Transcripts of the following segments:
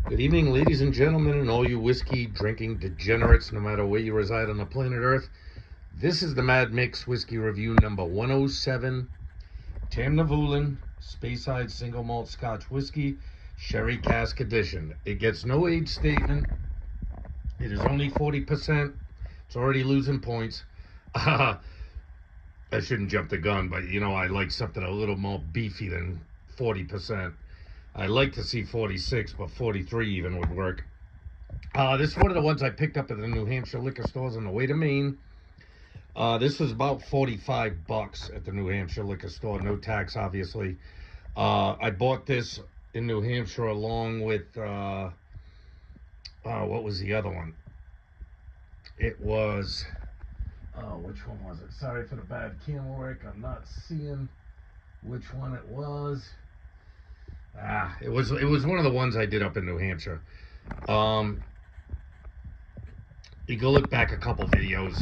Good evening, ladies and gentlemen, and all you whiskey drinking degenerates, no matter where you reside on the planet Earth. This is the Mad Mix Whiskey Review number 107, Tamnavulin Speyside Single Malt Scotch Whiskey, Sherry Cask Edition. It gets no age statement. It is only 40%. It's already losing points. I shouldn't jump the gun, but I like something a little more beefy than 40%. I like to see 46, but 43 even would work. This is one of the ones I picked up at the New Hampshire liquor stores on the way to Maine. This was about 45 bucks at the New Hampshire liquor store, no tax, obviously. I bought this in New Hampshire along with, what was the other one? It was, which one was it? Sorry for the bad camera work. I'm not seeing which one it was. It was one of the ones I did up in New Hampshire. You go look back a couple videos.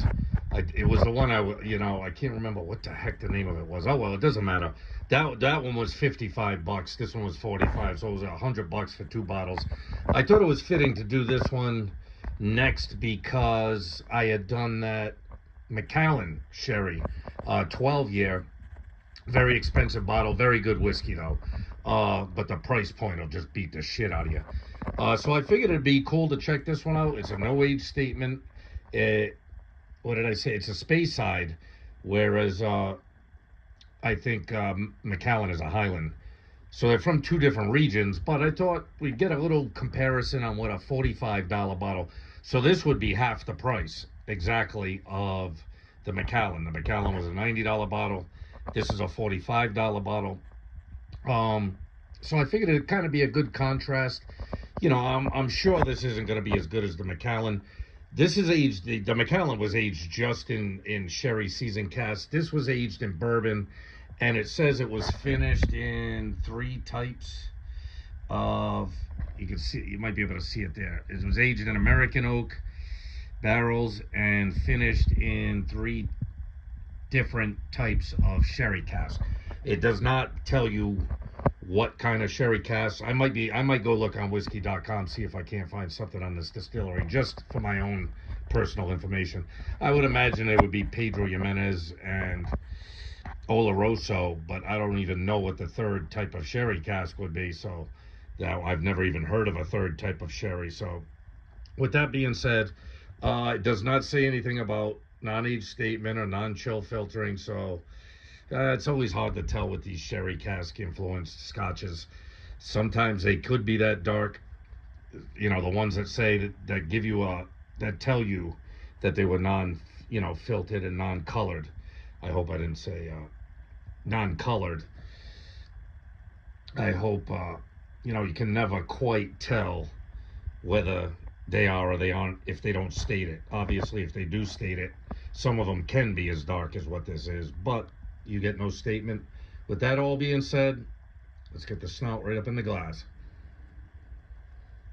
It was the one I can't remember what the heck the name of it was. Oh well, it doesn't matter. That one was 55 bucks. This one was 45, so it was 100 bucks for 2 bottles. I thought it was fitting to do this one next because I had done that Macallan sherry, 12-year. Very expensive bottle, very good whiskey though. But the price point will just beat the shit out of you. So I figured it'd be cool to check this one out. It's a no age statement. What did I say? It's a Speyside, whereas I think Macallan is a Highland. So they're from two different regions, but I thought we'd get a little comparison on what a $45 bottle. So this would be half the price exactly of the Macallan. The Macallan was a $90 bottle. This is a $45 bottle. So I figured it'd kind of be a good contrast. I'm sure this isn't going to be as good as the Macallan. This is aged, the Macallan was aged just in sherry seasoned cask. This was aged in bourbon, and it says it was finished in 3 types of, you might be able to see it there. It was aged in American oak barrels and finished in 3 different types of sherry cask. It does not tell you what kind of sherry cask. I might go look on whiskey.com, see if I can't find something on this distillery just for my own personal information. I would imagine it would be Pedro Jimenez and Oloroso, but I don't even know what the 3rd type of sherry cask would be, so I've never even heard of a 3rd type of sherry. So with that being said, it does not say anything about non-age statement or non-chill filtering, so it's always hard to tell with these sherry cask influenced scotches. Sometimes they could be that dark, the ones that say that give you that tell you that they were filtered and non-colored. I hope I didn't say non-colored. I hope you can never quite tell whether they are or they aren't if they don't state it. Obviously, if they do state it, some of them can be as dark as what this is, but you get no statement. With that all being said, let's get the snout right up in the glass.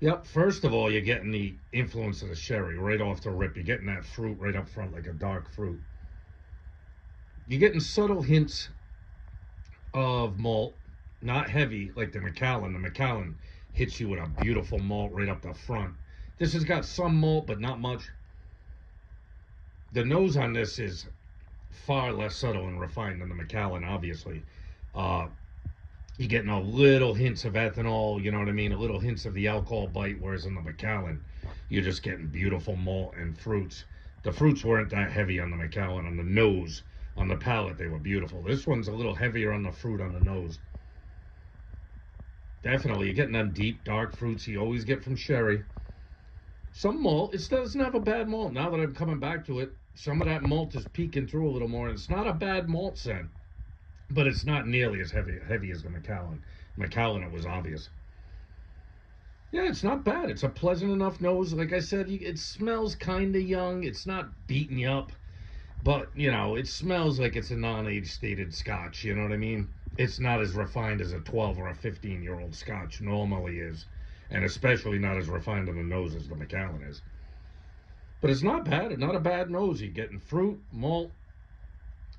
Yep, first of all, you're getting the influence of the sherry right off the rip. You're getting that fruit right up front, like a dark fruit. You're getting subtle hints of malt, not heavy like the Macallan. The Macallan hits you with a beautiful malt right up the front. This has got some malt, but not much. The nose on this is far less subtle and refined than the Macallan, obviously. You're getting a little hints of ethanol, you know what I mean? A little hints of the alcohol bite, whereas in the Macallan, you're just getting beautiful malt and fruits. The fruits weren't that heavy on the Macallan. On the nose, on the palate, they were beautiful. This one's a little heavier on the fruit on the nose. Definitely, you're getting them deep, dark fruits you always get from sherry. Some malt, it doesn't have a bad malt. Now that I'm coming back to it, some of that malt is peeking through a little more, and it's not a bad malt scent, but it's not nearly as heavy as the Macallan. Macallan, it was obvious. Yeah, it's not bad. It's a pleasant enough nose. Like I said, it smells kind of young. It's not beating you up, but, it smells like it's a non-age stated scotch. You know what I mean? It's not as refined as a 12 or a 15-year-old scotch normally is, and especially not as refined on the nose as the Macallan is. But it's not bad. It's not a bad nose. You're getting fruit, malt,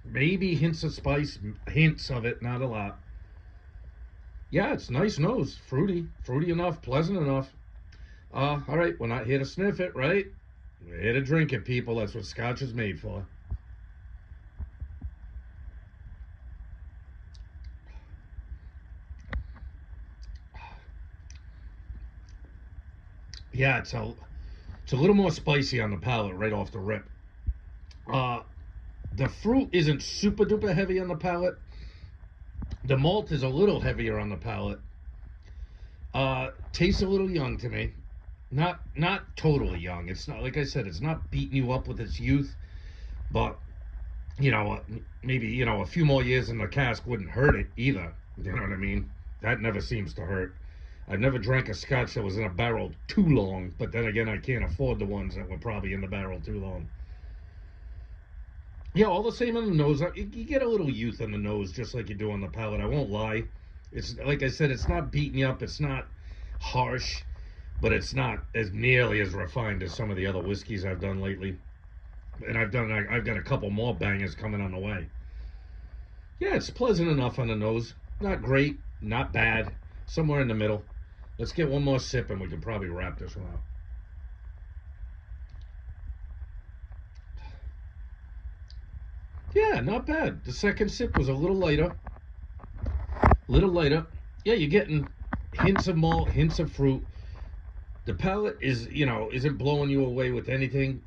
maybe hints of spice, hints of it, not a lot. Yeah, it's nice nose. Fruity enough, pleasant enough. All right, we're not here to sniff it, right? We're here to drink it, people. That's what Scotch is made for. Yeah, it's a little more spicy on the palate right off the rip. Uh, the fruit isn't super duper heavy on the palate. The malt is a little heavier on the palate. Tastes a little young to me. Not totally young. It's not, like I said, it's not beating you up with its youth, but you know, maybe, a few more years in the cask wouldn't hurt it either. You know what I mean? That never seems to hurt. I've never drank a scotch that was in a barrel too long, but then again, I can't afford the ones that were probably in the barrel too long. Yeah, all the same on the nose. You get a little youth on the nose, just like you do on the palate. I won't lie. It's like I said, it's not beating you up. It's not harsh, but it's not as nearly as refined as some of the other whiskeys I've done lately. And I've got a couple more bangers coming on the way. Yeah, it's pleasant enough on the nose. Not great, not bad. Somewhere in the middle. Let's get one more sip and we can probably wrap this one up. Yeah, not bad. The second sip was a little lighter. Little lighter. Yeah, you're getting hints of malt, hints of fruit. The palate isn't blowing you away with anything.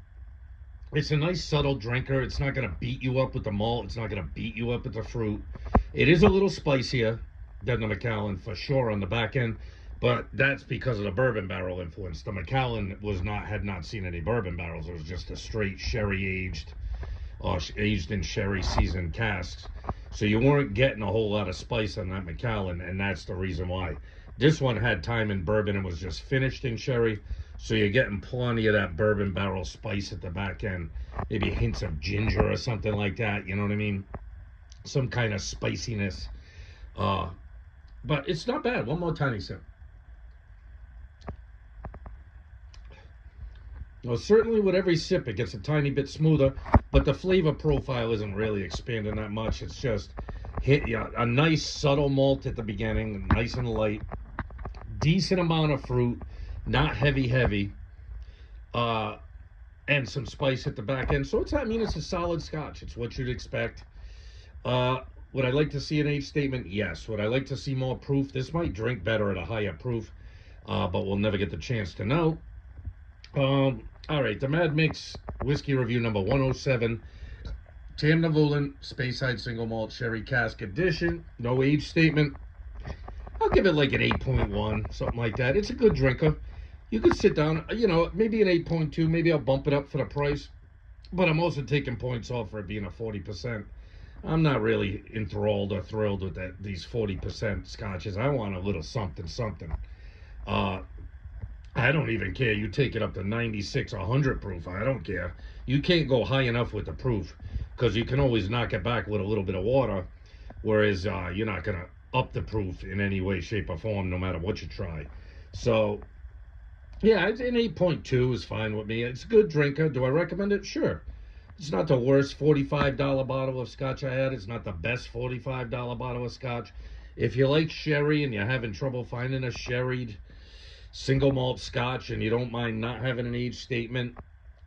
It's a nice subtle drinker. It's not going to beat you up with the malt. It's not going to beat you up with the fruit. It is a little spicier than the Macallan for sure on the back end, but that's because of the bourbon barrel influence. The Macallan had not seen any bourbon barrels. It was just a straight sherry aged in sherry seasoned casks. So you weren't getting a whole lot of spice on that Macallan, and that's the reason why. This one had time in bourbon and was just finished in sherry. So you're getting plenty of that bourbon barrel spice at the back end. Maybe hints of ginger or something like that. You know what I mean? Some kind of spiciness. But it's not bad. One more tiny sip. Well, certainly with every sip, it gets a tiny bit smoother, but the flavor profile isn't really expanding that much. It's just a nice subtle malt at the beginning, nice and light. Decent amount of fruit, not heavy, and some spice at the back end. So it's a solid scotch. It's what you'd expect. Would I like to see an age statement? Yes. Would I like to see more proof? This might drink better at a higher proof, but we'll never get the chance to know. All right, the Mad Mix whiskey review number 107. Tamnavulin Speyside Single Malt Sherry Cask Edition. No age statement. I'll give it like an 8.1, something like that. It's a good drinker. You could sit down, maybe an 8.2. Maybe I'll bump it up for the price. But I'm also taking points off for it being a 40%. I'm not really enthralled or thrilled with these 40% scotches. I want a little something. I don't even care. You take it up to 96, 100 proof. I don't care. You can't go high enough with the proof because you can always knock it back with a little bit of water. Whereas you're not going to up the proof in any way, shape, or form, no matter what you try. So, yeah, an 8.2 is fine with me. It's a good drinker. Do I recommend it? Sure. It's not the worst $45 bottle of scotch I had. It's not the best $45 bottle of scotch. If you like sherry and you're having trouble finding a sherried single malt scotch and you don't mind not having an age statement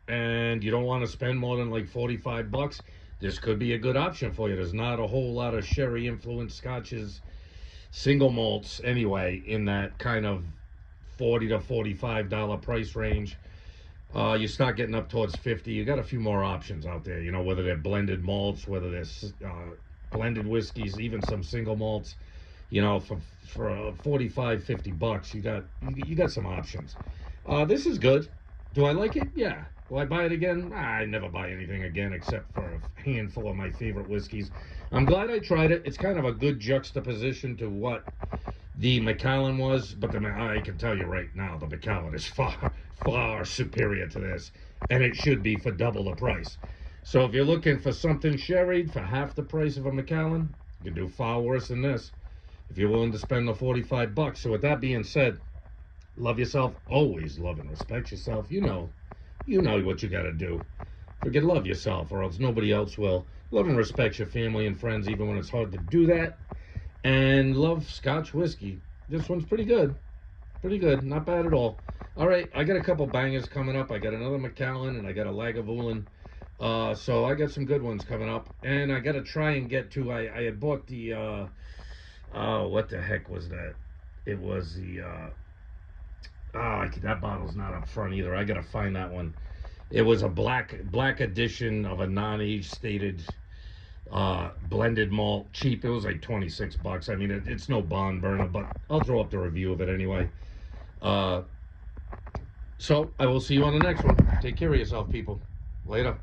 and you don't want to spend more than like 45 bucks, this could be a good option for you. There's not a whole lot of sherry influenced scotches, single malts anyway, in that kind of $40 to $45 price range. You start getting up towards 50, you got a few more options out there, whether they're blended malts, whether they're blended whiskeys, even some single malts. For 45, 50 bucks, you got some options. This is good. Do I like it? Yeah. Will I buy it again? I never buy anything again except for a handful of my favorite whiskeys. I'm glad I tried it. It's kind of a good juxtaposition to what the Macallan was, but I can tell you right now, the Macallan is far superior to this, and it should be for double the price. So if you're looking for something sherried for half the price of a Macallan, you can do far worse than this if you're willing to spend the 45 bucks. So with that being said, love yourself, always love and respect yourself. You know what you got to do. Forget love yourself or else nobody else will. Love and respect your family and friends even when it's hard to do that. And love Scotch whiskey. This one's pretty good. Not bad at all. All right, I got a couple bangers coming up. I got another Macallan and I got a Lagavulin. So I got some good ones coming up, and I got to try and get to. I had bought the. Oh, what the heck was that? It was the. That bottle's not up front either. I got to find that one. It was a black edition of a non-age stated blended malt, cheap. It was like $26. I mean, it's no barn burner, but I'll throw up the review of it anyway. So I will see you on the next one. Take care of yourself, people. Later.